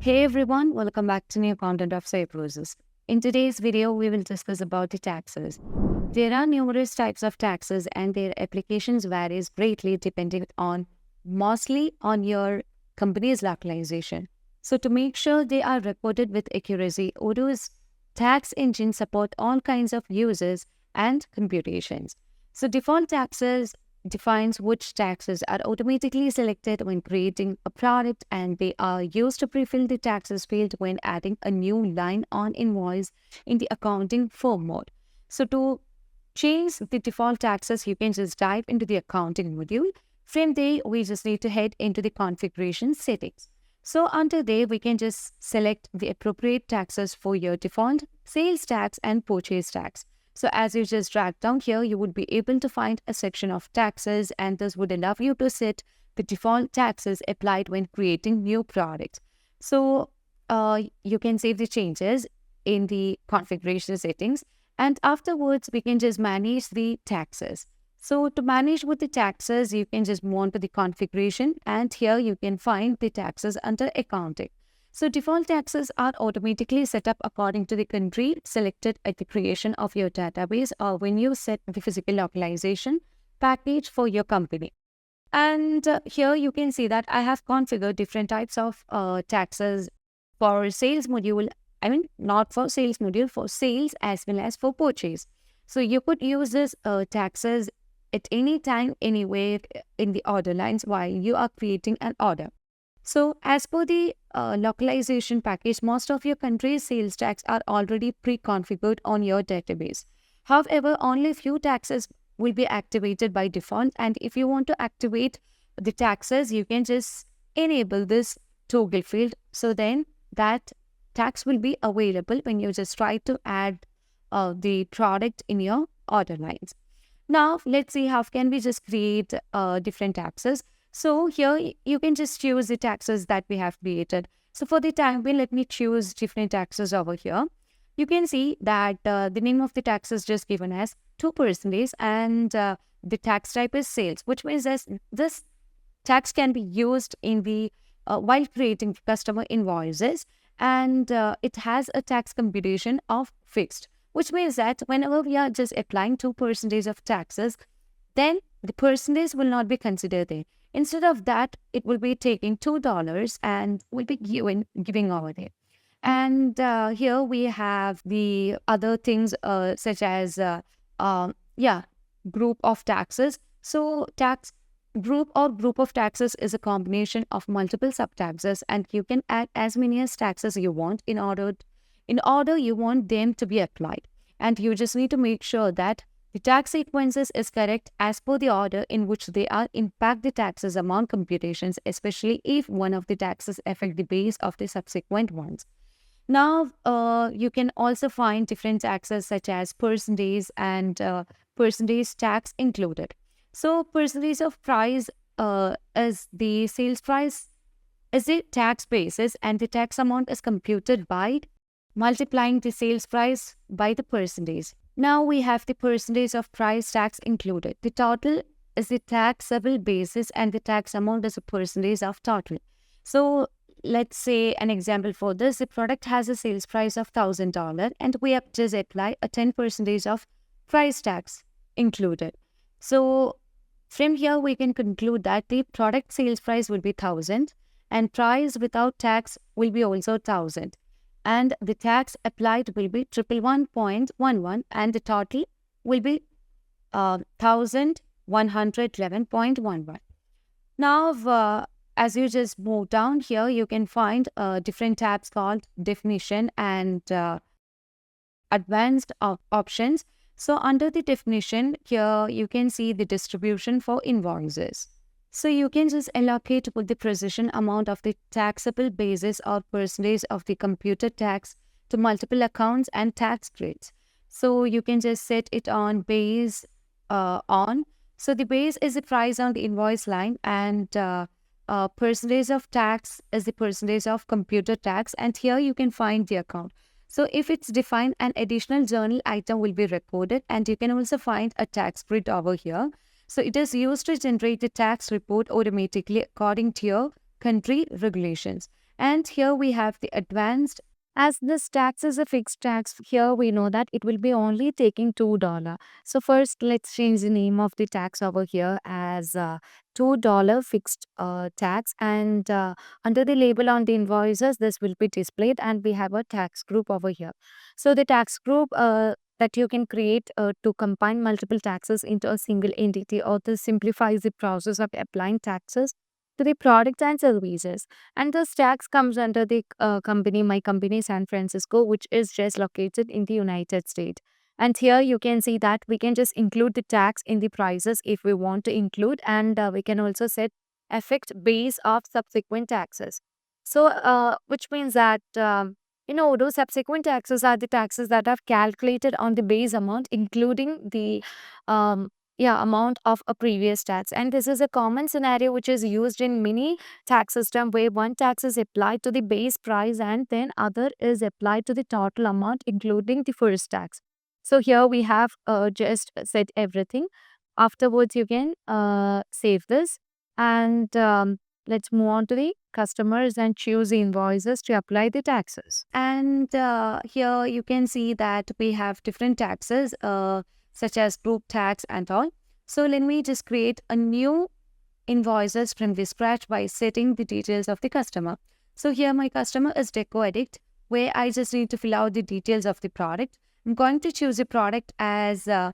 Hey everyone, welcome back to new content of Cybrosys. In today's video, we will discuss about the taxes. There are numerous types of taxes and their applications varies greatly depending on mostly on your company's localization. So to make sure they are reported with accuracy, Odoo's tax engine support all kinds of uses and computations. So default taxes defines which taxes are automatically selected when creating a product, and they are used to pre-fill the taxes field when adding a new line on invoice in the accounting form mode. So to change the default taxes, you can just dive into the accounting module. From there, we just need to head into the configuration settings. So under there, we can just select the appropriate taxes for your default sales tax and purchase tax. So as you just drag down here, you would be able to find a section of taxes, and this would allow you to set the default taxes applied when creating new products. So you can save the changes in the configuration settings, and afterwards we can just manage the taxes. So to manage with the taxes, you can just move on to the configuration, and here you can find the taxes under accounting. So default taxes are automatically set up according to the country selected at the creation of your database or when you set the physical localization package for your company. And here you can see that I have configured different types of taxes for sales module. I mean, not for sales module, for sales as well as for purchase. So you could use this taxes at any time, anywhere in the order lines while you are creating an order. So as per the localization package, most of your country's sales tax are already pre-configured on your database. However, only few taxes will be activated by default, and if you want to activate the taxes, you can just enable this toggle field. So then that tax will be available when you just try to add the product in your order lines. Now, let's see how can we just create different taxes. So here you can just choose the taxes that we have created. So for the time being, let me choose different taxes over here. You can see that the name of the tax is just given as 2%, and the tax type is sales, which means that this tax can be used in the while creating customer invoices, and it has a tax computation of fixed, which means that whenever we are just applying 2% of taxes, then the percentage will not be considered there. Instead of that, it will be taking $2 and will be giving over there. And here we have the other things such as group of taxes. So tax group or group of taxes is a combination of multiple subtaxes, and you can add as many as taxes you want in order you want them to be applied. And you just need to make sure that the tax sequences is correct as per the order in which they are impact the taxes amount computations, especially if one of the taxes affect the base of the subsequent ones. Now, you can also find different taxes such as percentage and percentage tax included. So percentage of price is the sales price is the tax basis, and the tax amount is computed by multiplying the sales price by the percentage. Now we have the percentage of price tax included. The total is the taxable basis and the tax amount is a percentage of total. So let's say an example for this, the product has a sales price of $1,000 and we have just apply a 10% of price tax included. So from here we can conclude that the product sales price will be 1,000 and price without tax will be also 1,000. And the tax applied will be 111.11 and the total will be 1,111.11. Now, as you just move down here, you can find different tabs called definition and advanced options. So under the definition here, you can see the distribution for invoices. So you can just allocate with the precision amount of the taxable basis or percentage of the computed tax to multiple accounts and tax grades. So you can just set it on base on. So the base is the price on the invoice line, and percentage of tax is the percentage of computed tax, and here you can find the account. So if it's defined, an additional journal item will be recorded, and you can also find a tax grid over here. So it is used to generate the tax report automatically according to your country regulations. And here we have the advanced. As this tax is a fixed tax, here we know that it will be only taking $2. So first, let's change the name of the tax over here as $2 fixed tax, and under the label on the invoices, this will be displayed, and we have a tax group over here. So the tax group that you can create to combine multiple taxes into a single entity, or this simplifies the process of applying taxes to the product and services. And this tax comes under the company, my company San Francisco, which is just located in the United States. And here you can see that we can just include the tax in the prices if we want to include, and we can also set effect base of subsequent taxes. So, which means that those subsequent taxes are the taxes that are calculated on the base amount, including the amount of a previous tax. And this is a common scenario which is used in many tax system, where one tax is applied to the base price and then other is applied to the total amount, including the first tax. So here we have just set everything. Afterwards, you can save this, and let's move on to the customers and choose the invoices to apply the taxes. And here you can see that we have different taxes such as group tax and all. So let me just create a new invoices from the scratch by setting the details of the customer. So here my customer is Deco Addict, where I just need to fill out the details of the product. I'm going to choose a product as a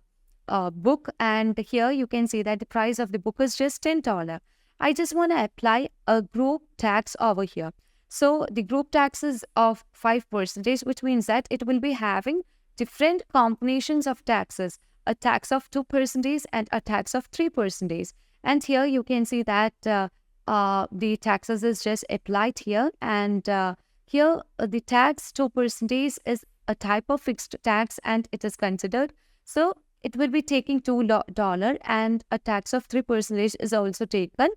book, and here you can see that the price of the book is just $10. I just want to apply a group tax over here. So the group tax is of 5%, which means that it will be having different combinations of taxes, a tax of 2% and a tax of 3%. And here you can see that the taxes is just applied here, and here the tax 2% is a type of fixed tax and it is considered. So it will be taking $2, and a tax of 3% is also taken.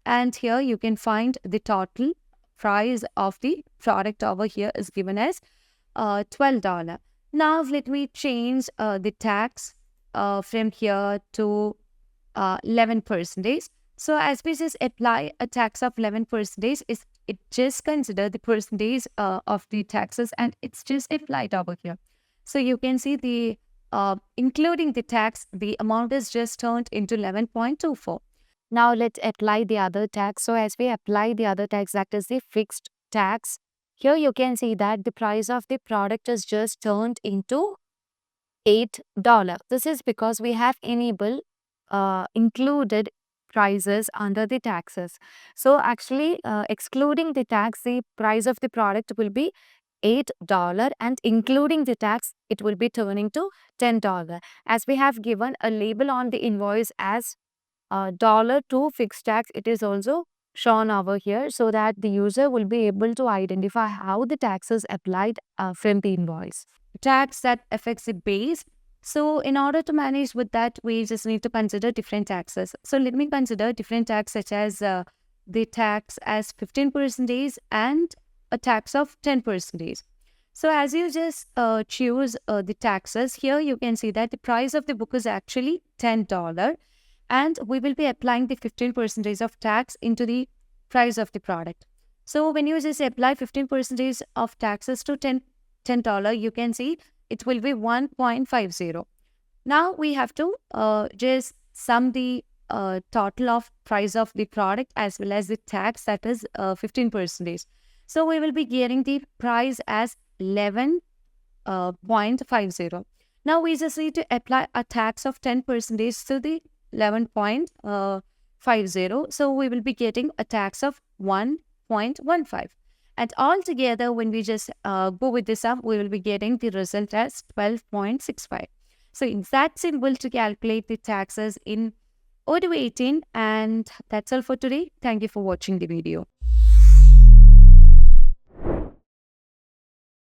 And here you can find the total price of the product over here is given as $12. Now let me change the tax from here to 11%. So as we just apply a tax of 11%, it just consider the percentage of the taxes, and it's just applied over here. So you can see the including the tax, the amount is just turned into 11.24. Now let's apply the other tax. So as we apply the other tax, that is the fixed tax, here you can see that the price of the product is just turned into $8. This is because we have enabled included prices under the taxes. So actually excluding the tax, the price of the product will be $8, and including the tax, it will be turning to $10. As we have given a label on the invoice as $2 fixed tax, it is also shown over here, so that the user will be able to identify how the tax is applied from the invoice. Tax that affects the base. So in order to manage with that, we just need to consider different taxes. So let me consider different tax such as the tax as 15% and a tax of 10%. So as you just choose the taxes, here you can see that the price of the book is actually $10, and we will be applying the 15% of tax into the price of the product. So when you just apply 15% of taxes to $10, you can see it will be 1.50. Now we have to just sum the total of price of the product as well as the tax, that is 15%. So we will be getting the price as 11.50. Now we just need to apply a tax of 10% to the 11.50. So we will be getting a tax of 1.15. And altogether, when we just go with this up, we will be getting the result as 12.65. So it's that simple to calculate the taxes in Odoo 18. And that's all for today. Thank you for watching the video.